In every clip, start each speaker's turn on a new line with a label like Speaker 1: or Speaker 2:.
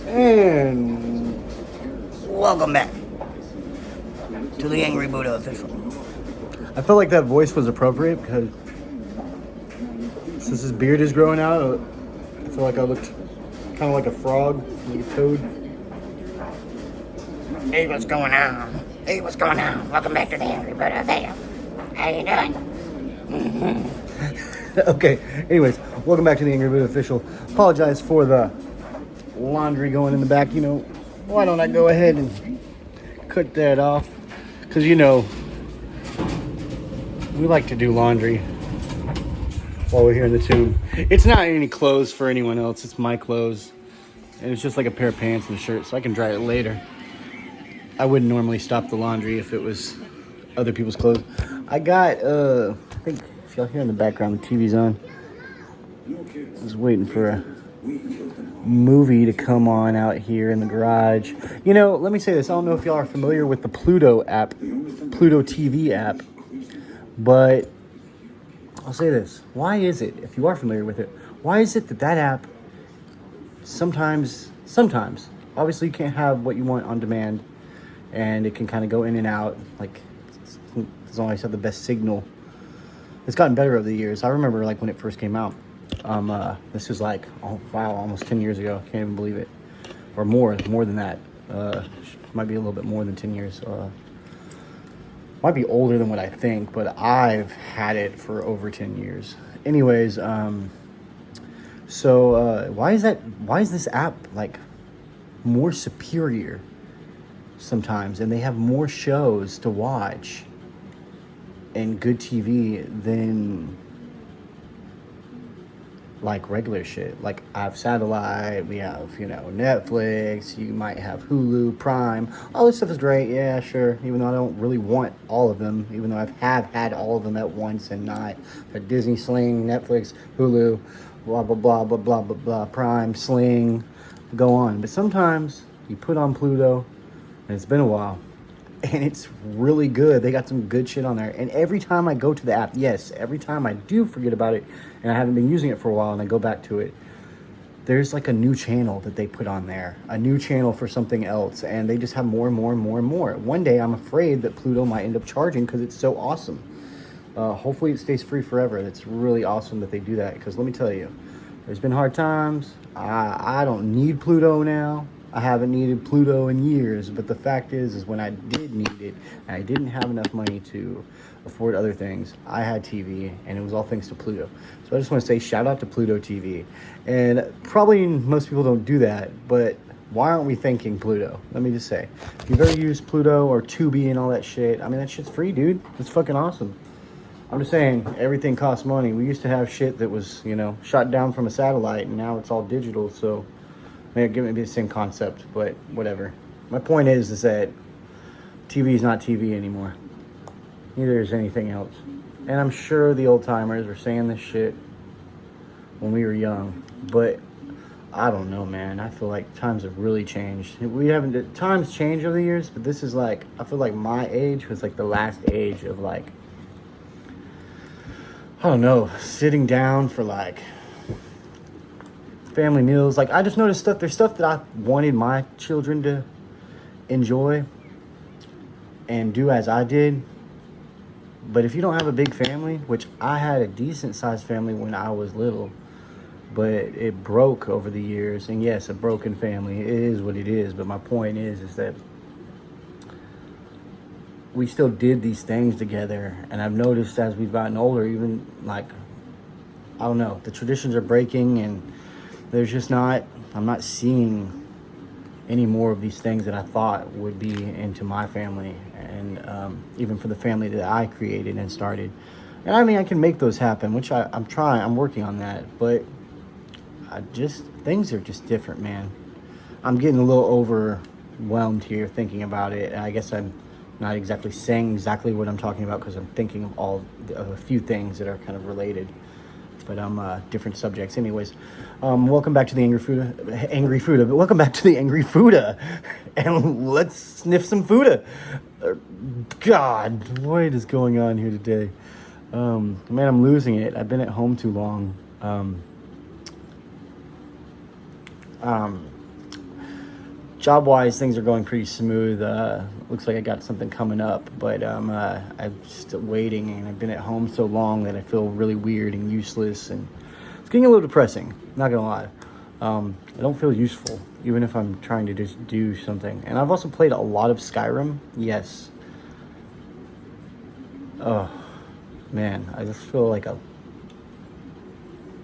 Speaker 1: And welcome back to the Angry Buddha official. I felt like that voice was appropriate because since his beard is growing out, I feel like I looked kind of like a frog, like a toad.
Speaker 2: Hey, what's going on? Hey, what's going on? Welcome back to the Angry Buddha official. How you doing?
Speaker 1: Okay, anyways, welcome back to the Angry Buddha official. Apologize for the laundry going in the back. Why don't I go ahead and cut that off? Because, we like to do laundry while we're here in the tube. It's not any clothes for anyone else. It's my clothes. And it's just like a pair of pants and a shirt, so I can dry it later. I wouldn't normally stop the laundry if it was other people's clothes. I got, I think, if y'all hear in the background, the TV's on. I was waiting for a movie to come on out here in the garage. Let me say this. I don't know if y'all are familiar with the Pluto app, Pluto TV app. But I'll say this. Why is it, if you are familiar with it, why is it that app sometimes, obviously you can't have what you want on demand, and it can kind of go in and out, like it doesn't always have the best signal. It's gotten better over the years. I remember like when it first came out. This was like, oh wow, almost 10 years ago. Can't even believe it. Or more than that. Might be a little bit more than 10 years. Might be older than what I think, but I've had it for over 10 years. Anyways, so why is this app like more superior sometimes, and they have more shows to watch and good TV than like regular shit? Like, I have satellite, we have, Netflix, you might have Hulu, Prime, all this stuff is great, yeah, sure, even though I don't really want all of them, even though I have had all of them at once and not. Disney, Sling, Netflix, Hulu, blah, blah, blah, blah, blah, blah, blah, Prime, Sling, go on. But sometimes you put on Pluto, and it's been a while, and it's really good. They got some good shit on there. And every time I go to the app, yes, every time I do forget about it and I haven't been using it for a while and I go back to it, there's like a new channel that they put on there, a new channel for something else, and they just have more and more and more and more. One day I'm afraid that Pluto might end up charging because it's so awesome. Hopefully it stays free forever. It's really awesome that they do that, because let me tell you, there's been hard times. I don't need Pluto now. I haven't needed Pluto in years, but the fact is when I did need it, and I didn't have enough money to afford other things, I had TV, and it was all thanks to Pluto. So I just want to say shout out to Pluto TV. And probably most people don't do that, but why aren't we thanking Pluto? Let me just say, if you've ever used Pluto or Tubi and all that shit, I mean, that shit's free, dude. It's fucking awesome. I'm just saying, everything costs money. We used to have shit that was, shot down from a satellite, and now it's all digital, so maybe the same concept, but whatever. My point is that TV is not TV anymore. Neither is anything else. And I'm sure the old timers were saying this shit when we were young, but I don't know, man. I feel like times have really changed. Times change over the years, but this is like, I feel like my age was like the last age of like, I don't know, sitting down for like family meals. Like, I just noticed there's stuff that I wanted my children to enjoy and do as I did. But if you don't have a big family, which I had a decent sized family when I was little, but it broke over the years. And yes, a broken family, it is what it is. But my point is that we still did these things together. And I've noticed as we've gotten older, even like, I don't know, the traditions are breaking, and I'm not seeing any more of these things that I thought would be into my family, and even for the family that I created and started. And I mean, I can make those happen, which I'm working on that, but things are just different, man. I'm getting a little overwhelmed here thinking about it, and I guess I'm not exactly saying exactly what I'm talking about, because I'm thinking of a few things that are kind of related. But different subjects. Anyways, welcome back to the Angry Fuda. But welcome back to the Angry Fuda, and let's sniff some Fuda. God, what is going on here today? Man, I'm losing it. I've been at home too long. job-wise, things are going pretty smooth. Looks like I got something coming up, but I'm still waiting, and I've been at home so long that I feel really weird and useless, and it's getting a little depressing, not gonna lie. I don't feel useful, even if I'm trying to just do something. And I've also played a lot of Skyrim. Yes. Oh, man, I just feel like a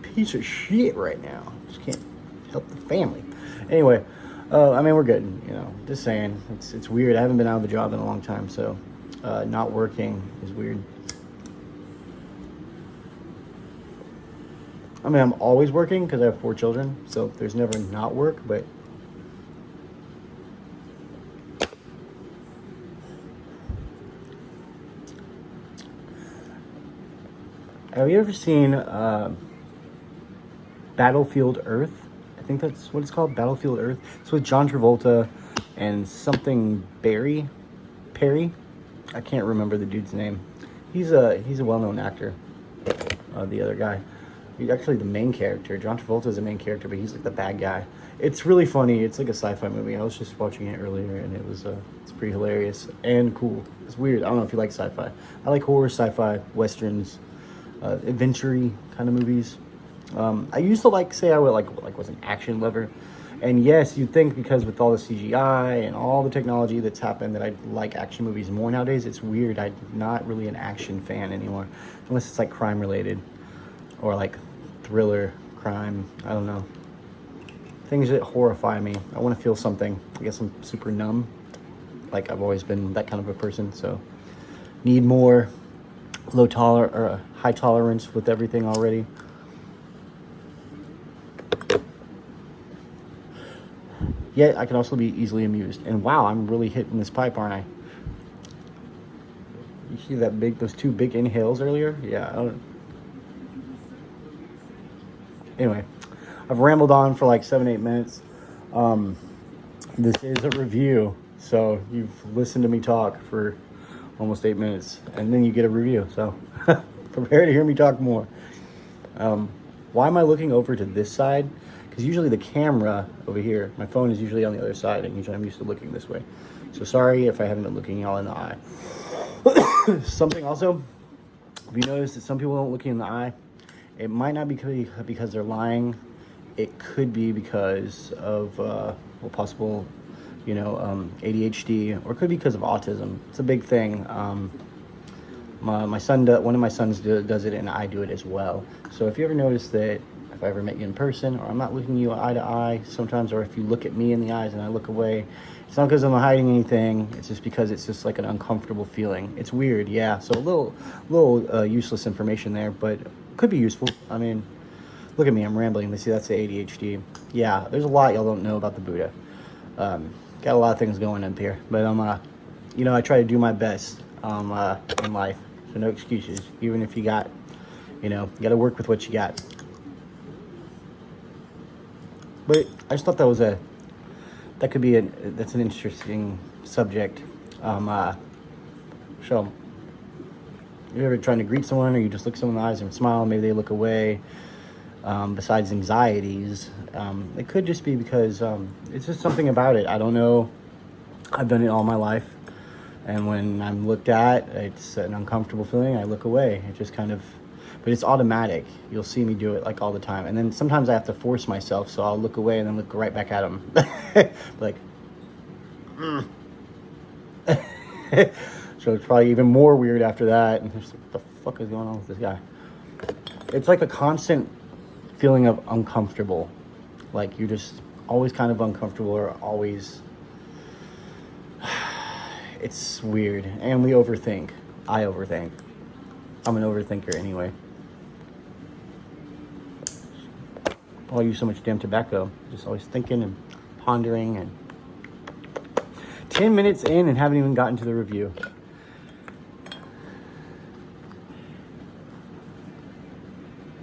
Speaker 1: piece of shit right now. Just can't help the family. Anyway, I mean, we're good, you know, just saying. It's weird. I haven't been out of the job in a long time, so not working is weird. I mean, I'm always working because I have 4 children, so there's never not work, but have you ever seen Battlefield Earth? I think that's what it's called, Battlefield Earth. It's with John Travolta and something Perry. I can't remember the dude's name. He's a well-known actor. The other guy, he's actually the main character. John Travolta is the main character, but he's like the bad guy. It's really funny. It's like a sci-fi movie. I was just watching it earlier, and it's pretty hilarious and cool. It's weird. I don't know if you like sci-fi. I like horror, sci-fi, westerns, adventure-y kind of movies. I used to say I would was an action lover, and yes, you'd think because with all the CGI and all the technology that's happened that I'd like action movies more nowadays. It's weird. I'm not really an action fan anymore, unless it's like crime related or like thriller crime. I don't know, things that horrify me. I want to feel something. I guess I'm super numb. Like I've always been that kind of a person, so need more high tolerance with everything already. Yet I can also be easily amused. And wow, I'm really hitting this pipe, aren't I? You see those 2 big inhales earlier? Yeah. Anyway, I've rambled on for like 7-8 minutes. This is a review, so you've listened to me talk for almost 8 minutes, and then you get a review. So prepare to hear me talk more. Why am I looking over to this side? Because usually the camera over here, my phone is usually on the other side, and usually I'm used to looking this way. So sorry if I haven't been looking y'all in the eye. Something also, if you notice that some people don't look you in the eye, it might not be because they're lying. It could be because of possible, ADHD, or it could be because of autism. It's a big thing. My son, one of my sons does it, and I do it as well. So if you ever notice that, if I ever met you in person, or I'm not looking you eye to eye sometimes, or if you look at me in the eyes and I look away, it's not because I'm hiding anything. It's just because it's just like an uncomfortable feeling. It's weird, yeah. So a little useless information there, but could be useful. I mean, look at me, I'm rambling. See, that's the ADHD. Yeah, there's a lot y'all don't know about the Buddha. Got a lot of things going up here, but I try to do my best in life. So no excuses, even if you got, you got to work with what you got. But I just thought that's an interesting subject. So, you're ever trying to greet someone, or you just look someone in the eyes and smile, maybe they look away. Besides anxieties, it could just be because it's just something about it. I don't know. I've done it all my life, and when I'm looked at, it's an uncomfortable feeling. I look away. It just kind of. But it's automatic. You'll see me do it like all the time. And then sometimes I have to force myself, so I'll look away and then look right back at them. Like, So it's probably even more weird after that. And just, what the fuck is going on with this guy? It's like a constant feeling of uncomfortable. Like you're just always kind of uncomfortable, or always. It's weird. And we overthink. I overthink. I'm an overthinker anyway. I use so much damn tobacco. Just always thinking and pondering, and 10 minutes in and haven't even gotten to the review.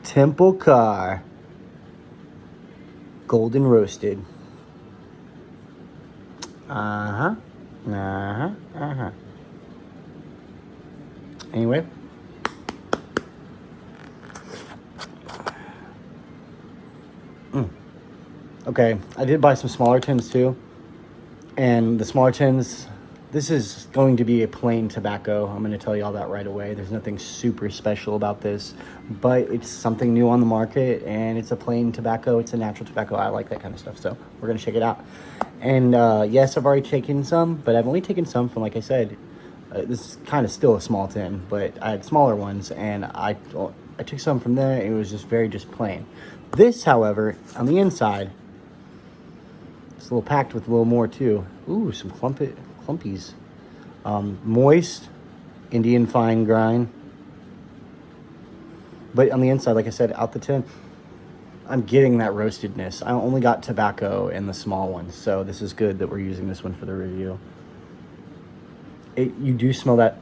Speaker 1: Temple Car. Golden roasted. Anyway. Okay, I did buy some smaller tins too. And the smaller tins, this is going to be a plain tobacco. I'm going to tell you all that right away. There's nothing super special about this, but it's something new on the market, and it's a plain tobacco. It's a natural tobacco. I like that kind of stuff, so we're going to check it out. And yes, I've already taken some, but I've only taken some from, like I said, this is kind of still a small tin, but I had smaller ones, and I took some from there, and it was just plain. This, however, on the inside, it's a little packed with a little more too. Ooh, some clumpies. Moist, Indian fine grind. But on the inside, like I said, out the tin, I'm getting that roastedness. I only got tobacco in the small one, so this is good that we're using this one for the review. You do smell that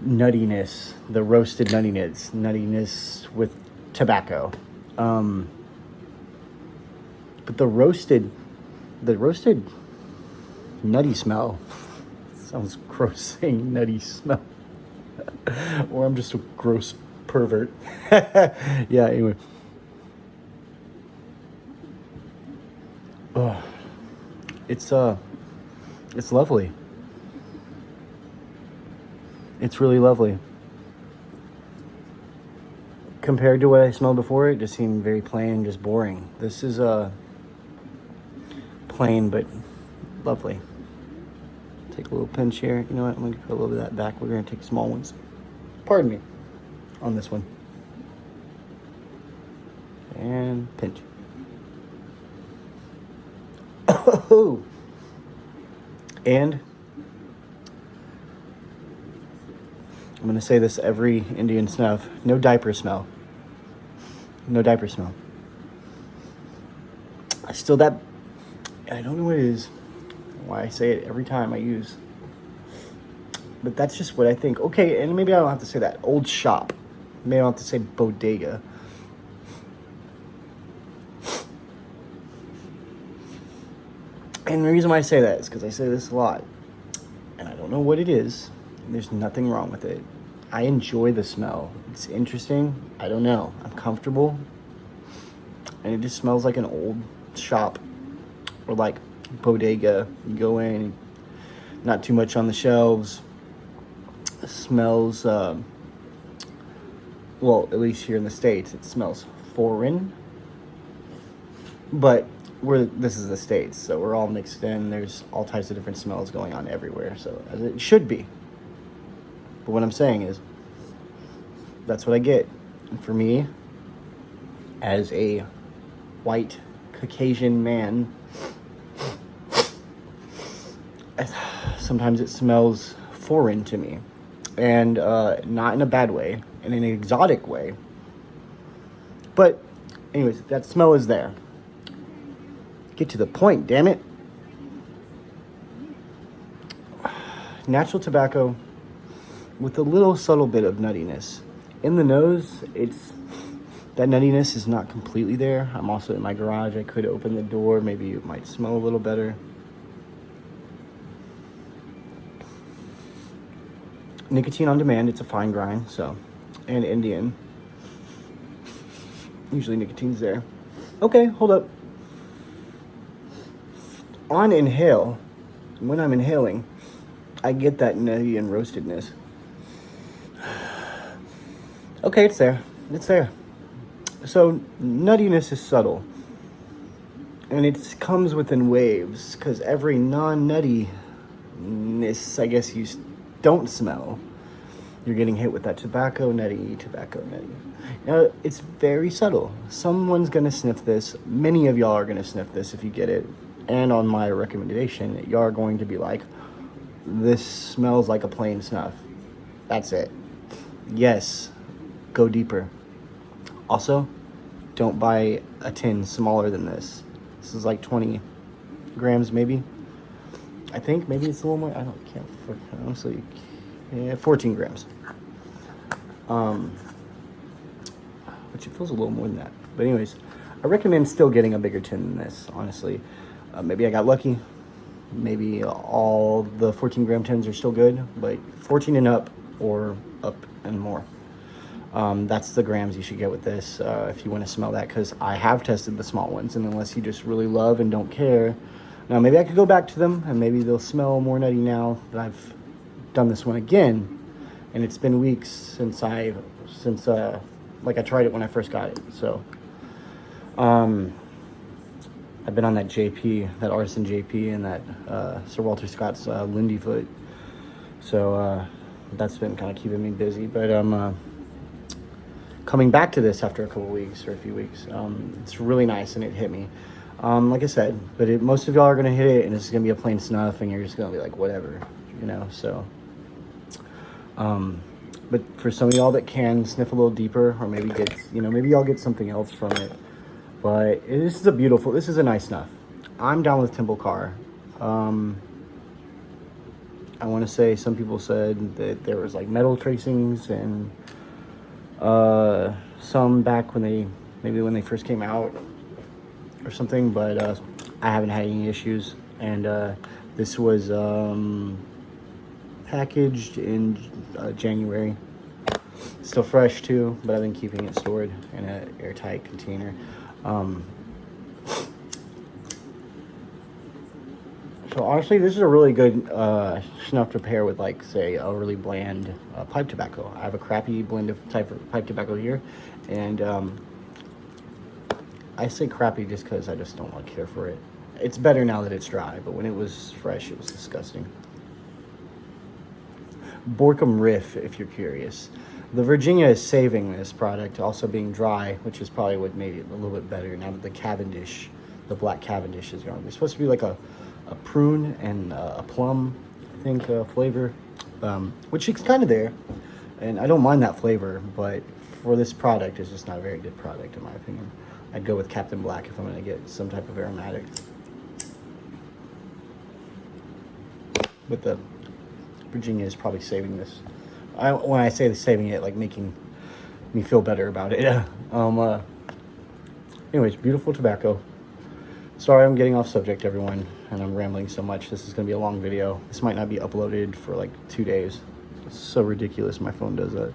Speaker 1: nuttiness, the roasted nuttiness with tobacco. But the roasted nutty smell sounds gross saying nutty smell. Or I'm just a gross pervert. Yeah, anyway. Oh, it's lovely. It's really lovely. Compared to what I smelled before, it just seemed very plain and just boring. This is plain but lovely. Take a little pinch here. You know what? I'm gonna put a little bit of that back. We're gonna take small ones. Pardon me. On this one. And pinch. Oh. And I'm gonna say this every Indian snuff. No diaper smell. No diaper smell. Still that, I don't know what it is, why I say it every time I use. But that's just what I think. Okay, and maybe I don't have to say that. Old shop. Maybe I don't have to say bodega. And the reason why I say that is because I say this a lot. And I don't know what it is. And there's nothing wrong with it. I enjoy the smell. It's interesting. I don't know. I'm comfortable. And it just smells like an old shop. Or like bodega. You go in, not too much on the shelves. It smells, well, at least here in the States, it smells foreign. But this is the States, so we're all mixed in. There's all types of different smells going on everywhere, so as it should be. But what I'm saying is, that's what I get. And for me, as a white Caucasian man, sometimes it smells foreign to me. And not in a bad way, in an exotic way. But anyways, that smell is there. Get to the point, damn it. Natural tobacco with a little subtle bit of nuttiness. In the nose, that nuttiness is not completely there. I'm also in my garage. I could open the door. Maybe it might smell a little better. Nicotine on demand. It's a fine grind, so. And Indian. Usually nicotine's there. Okay, hold up. On inhale, when I'm inhaling, I get that nutty and roastedness. Okay, it's there. It's there. So, nuttiness is subtle. And it comes within waves, because every non-nuttiness, I guess you don't smell, you're getting hit with that tobacco nutty. Now, it's very subtle. Someone's going to sniff this. Many of y'all are going to sniff this if you get it. And on my recommendation, y'all are going to be like, this smells like a plain snuff. That's it. Yes, go deeper. Also, don't buy a tin smaller than this. This is like 20 grams maybe. I think maybe it's a little more. Can't honestly. Yeah, 14 grams. Which it feels a little more than that. But anyways, I recommend still getting a bigger tin than this, honestly. Maybe I got lucky. Maybe all the 14 gram tins are still good, but 14 and up or up and more. That's the grams you should get with this if you want to smell that, because I have tested the small ones, and unless you just really love and don't care, Now, maybe I could go back to them, and maybe they'll smell more nutty now that I've done this one again. And it's been weeks since I tried it when I first got it. So, I've been on that JP, that Artisan JP, and that Sir Walter Scott's Lindy Foot. So that's been kind of keeping me busy. But I'm coming back to this after a couple weeks or a few weeks. It's really nice, and it hit me. Like I said, but most of y'all are going to hit it, and it's going to be a plain snuff, and you're just going to be like, whatever, you know, so. But for some of y'all that can sniff a little deeper, or maybe get, maybe y'all get something else from it. But this is a nice snuff. I'm down with Temple Car. I want to say some people said that there was like metal tracings and some back when they first came out or something, but I haven't had any issues. And this was packaged in January. Still fresh too, but I've been keeping it stored in an airtight container. So honestly, this is a really good snuff to pair with, like, say, a really bland pipe tobacco. I have a crappy blend of type of pipe tobacco here, and I say crappy just because I just don't want to care for it. It's better now that it's dry, but when it was fresh, it was disgusting. Borkum Riff, if you're curious. The Virginia is saving this product, also being dry, which is probably what made it a little bit better now that the black Cavendish is gone. It's supposed to be like a prune and a plum, I think, flavor, which is kind of there. And I don't mind that flavor, but for this product, it's just not a very good product, in my opinion. I'd go with Captain Black if I'm going to get some type of aromatic. But the Virginia is probably saving this. When I say saving it, like making me feel better about it. Anyways, beautiful tobacco. Sorry, I'm getting off subject, everyone, and I'm rambling so much. This is going to be a long video. This might not be uploaded for like 2 days. It's so ridiculous my phone does that.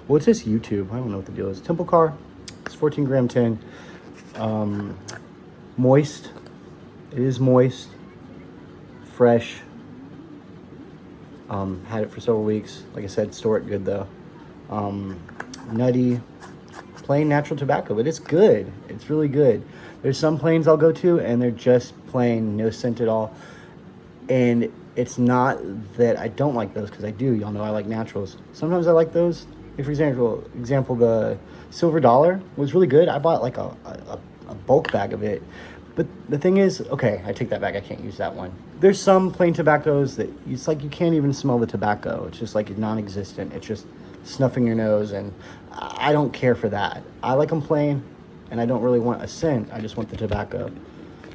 Speaker 1: Well, it's just YouTube. I don't know what the deal is. Temple Car. It's 14 gram tin. Moist. It is moist. Fresh. Had it for several weeks. Like I said, store it good though. Nutty. Plain natural tobacco, but it's good. It's really good. There's some plains I'll go to and they're just plain, no scent at all. And it's not that I don't like those, because I do. Y'all know I like naturals. Sometimes I like those. If, for example, the Silver Dollar was really good. I bought like a bulk bag of it. But the thing is, okay, I take that back. I can't use that one. There's some plain tobaccos that it's like you can't even smell the tobacco. It's just like non-existent. It's just snuffing your nose, and I don't care for that. I like them plain, and I don't really want a scent. I just want the tobacco.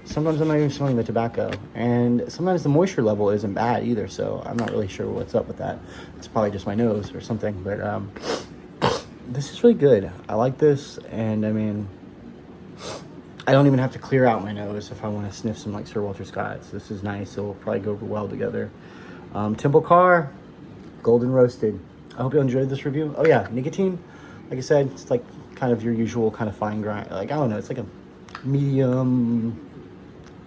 Speaker 1: Sometimes I'm not even smelling the tobacco, and sometimes the moisture level isn't bad either, so I'm not really sure what's up with that. It's probably just my nose or something, but this is really good. I like this, and I mean, I don't even have to clear out my nose if I want to sniff some like Sir Walter Scott's. This is nice. It'll probably go well together. Temple Car, golden roasted. I hope you enjoyed this review. Oh yeah, nicotine. Like I said, it's like kind of your usual kind of fine grind. Like, I don't know, it's like a medium.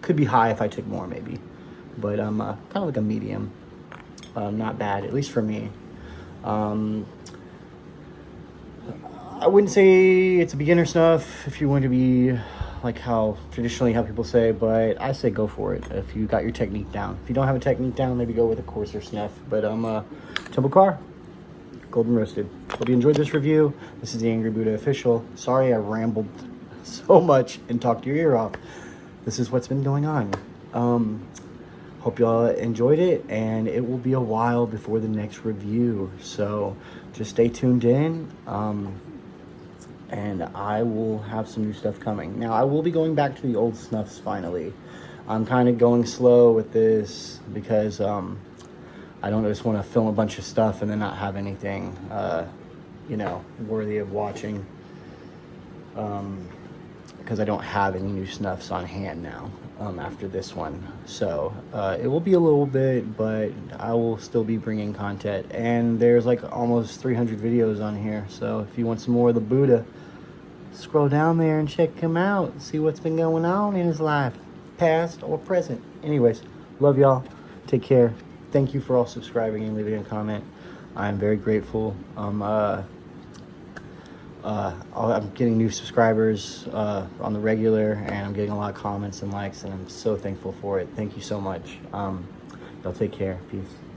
Speaker 1: Could be high if I took more maybe, but kind of like a medium. Not bad, at least for me. I wouldn't say it's a beginner snuff if you want to be like how people say, but I say go for it if you got your technique down. If you don't have a technique down, maybe go with a coarser snuff. But Temple Car, golden roasted. Hope you enjoyed this review. This is the Angry Buddha Official. Sorry I rambled so much and talked your ear off. This is what's been going on. Hope y'all enjoyed it, and it will be a while before the next review, so just stay tuned in. And I will have some new stuff coming. Now, I will be going back to the old snuffs finally. I'm kind of going slow with this because I don't just want to film a bunch of stuff and then not have anything, worthy of watching. Because I don't have any new snuffs on hand now after this one. So it will be a little bit, but I will still be bringing content. And there's like almost 300 videos on here. So if you want some more of the Buddha, scroll down there and check him out. See what's been going on in his life. past or present. Anyways, love y'all. Take care. Thank you for all subscribing and leaving a comment. I'm very grateful. I'm getting new subscribers on the regular, and I'm getting a lot of comments and likes, and I'm so thankful for it. Thank you so much. Y'all take care. Peace.